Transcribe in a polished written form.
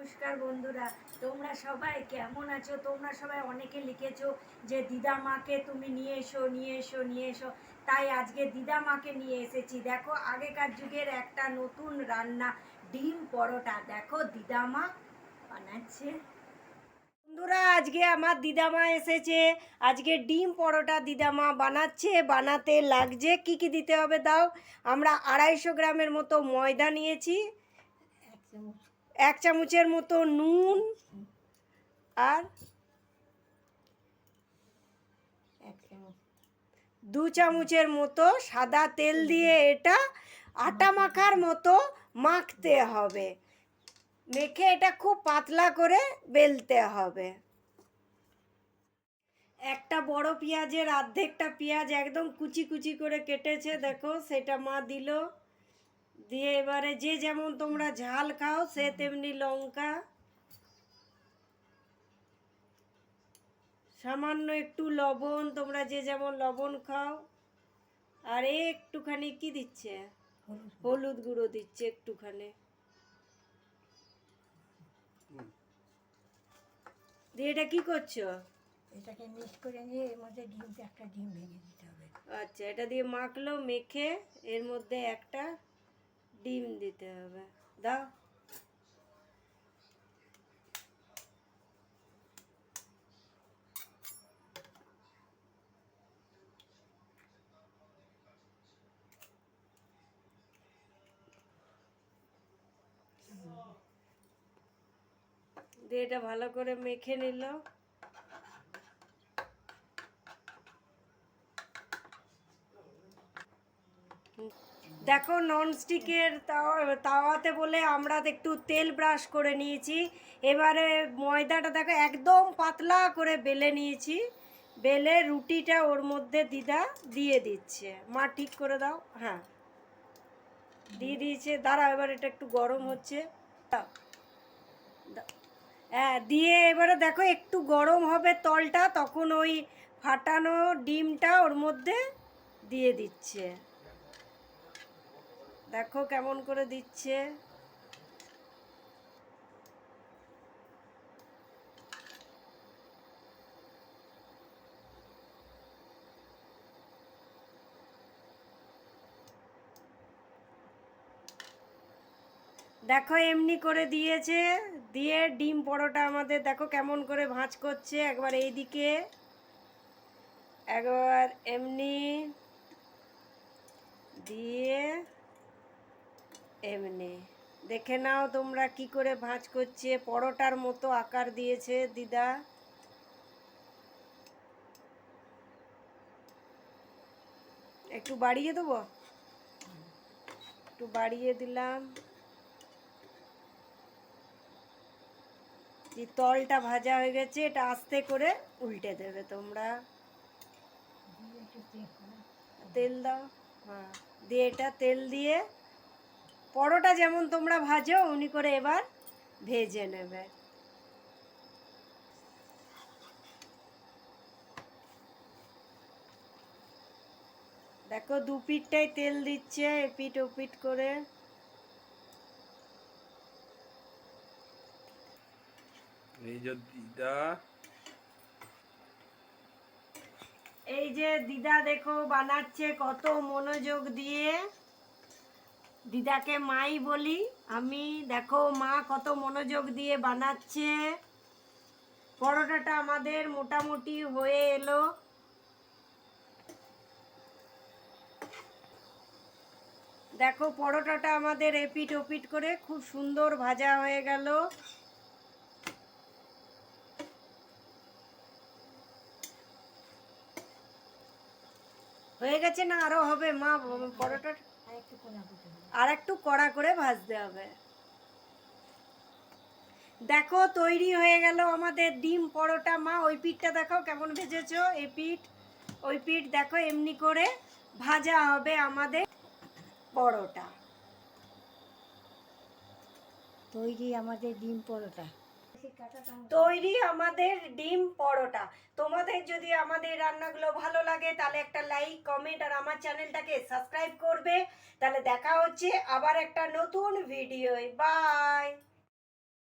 নমস্কার বন্ধুরা, তোমরা সবাই কেমন আছো? তোমরা সবাই অনেকে লিখেছো যে দিদা মাকে তুমি নিয়ে এসো নিয়ে এসো নিয়ে এসো। তাই আজকে দিদা মাকে নিয়ে এসেছি। দেখো আগেকার যুগের একটা নতুন রান্না, ডিম পরোটা। দেখো দিদা মা বানাচ্ছে। বন্ধুরা, আজকে আমার দিদামা এসেছে। আজকে ডিম পরোটা দিদামা বানাচ্ছে। বানাতে লাগছে কি কি দিতে হবে দাও। আমরা 250 গ্রামের মতো ময়দা নিয়েছি, 1 চামচের মতো নুন, আর 2 চামচের মতো সাদা তেল দিয়ে এটা আটা মাখার মতো মাখতে হবে। মেখে এটা খুব পাতলা করে বেলতে হবে। একটা বড় পেঁয়াজের অর্ধেকটা পেঁয়াজ একদম কুচি কুচি করে কেটেছে, দেখো সেটা মা দিল। দিয়ে এবারে যে যেমন তোমরা ঝাল খাও সে তেমনি লঙ্কা, সামান্য একটু লবণ, তোমরা যে যেমন লবণ খাও। আর একটুখানি কি দিচ্ছে, হলুদ গুঁড়ো দিচ্ছে একটুখানি। দিয়ে এটা কি করছো? এটাকে মিক্স করে নিয়ে এর মধ্যে একটা ডিম ভেঙে দিতে হবে। আচ্ছা, এটা দিয়ে মাখলো, মেখে এর মধ্যে একটা ডিম দিতে হবে। দাও। দিয়ে এটা ভালো করে মেখে নিল। দেখো ননস্টিকের তাওয়াতে বলে আমরা একটু তেল ব্রাশ করে নিয়েছি। এবারে ময়দাটা দেখো একদম পাতলা করে বেলে নিয়েছি। বেলে রুটিটা ওর মধ্যে দিদা দিয়ে দিচ্ছে। মা ঠিক করে দাও। হ্যাঁ, দিয়ে দিয়েছে। দাঁড়াও, এবার এটা একটু গরম হচ্ছে। হ্যাঁ, দিয়ে এবারে দেখো একটু গরম হবে তলটা, তখন ওই ফাটানো ডিমটা ওর মধ্যে দিয়ে দিচ্ছে। দেখো কেমন করে দিচ্ছে। দেখো এমনি করে দিয়েছে। দিয়ে ডিম পরোটা আমাদের দেখো কেমন করে ভাঁজ করছে। একবার এইদিকে, একবার এমনি দিয়ে এমনি। দেখে নাও তোমরা কি করে ভাঁজ করছে। পরোটার মতো আকার দিয়েছে দিদা। একটু বাড়িয়ে দেবো, একটু বাড়িয়ে দিলাম। যে তলটা ভাজা হয়ে গেছে, এটা আস্তে করে উল্টে দেবে তোমরা। তেল দাও। হ্যাঁ, দিয়ে এটা তেল দিয়ে পরোটা যেমন তোমরা ভাজো উনি করে এবার ভেজে নেবে। দেখো দু পিঠটাই তেল দিচ্ছে, এপিট ওপিট করে। এই যে দিদা, এই যে দিদা দেখো বানাচ্ছে কত মনোযোগ দিয়ে। দিদাকে মাই বলি আমি। দেখো মা কত মনোযোগ দিয়ে বানাচ্ছে। পরোটাটা আমাদের মোটামুটি হয়ে এলো। দেখো পরোটাটা আমাদের এপিট ওপিট করে খুব সুন্দর ভাজা হয়ে গেল। হয়ে গেছে না আরো হবে মা পরোটা? আর একটু কড়া করে ভাজতে হবে। দেখো তৈরি হয়ে গেল আমাদের ডিম পরোটা। মা ওই পিঠটা দেখাও কেমন ভেজেছো। এই পিঠ ওই পিঠ দেখো এমনি করে ভাজা হবে আমাদের পরোটা। তৈরি আমাদের ডিম পরোটা। তৈরি আমাদের ডিম পরোটা। তোমাদের যদি আমাদের রান্নাগুলো ভালো লাগে তাহলে একটা লাইক, কমেন্ট আর আমার চ্যানেলটাকে সাবস্ক্রাইব করবে। তাহলে দেখা হচ্ছে আবার একটা নতুন ভিডিও। বাই।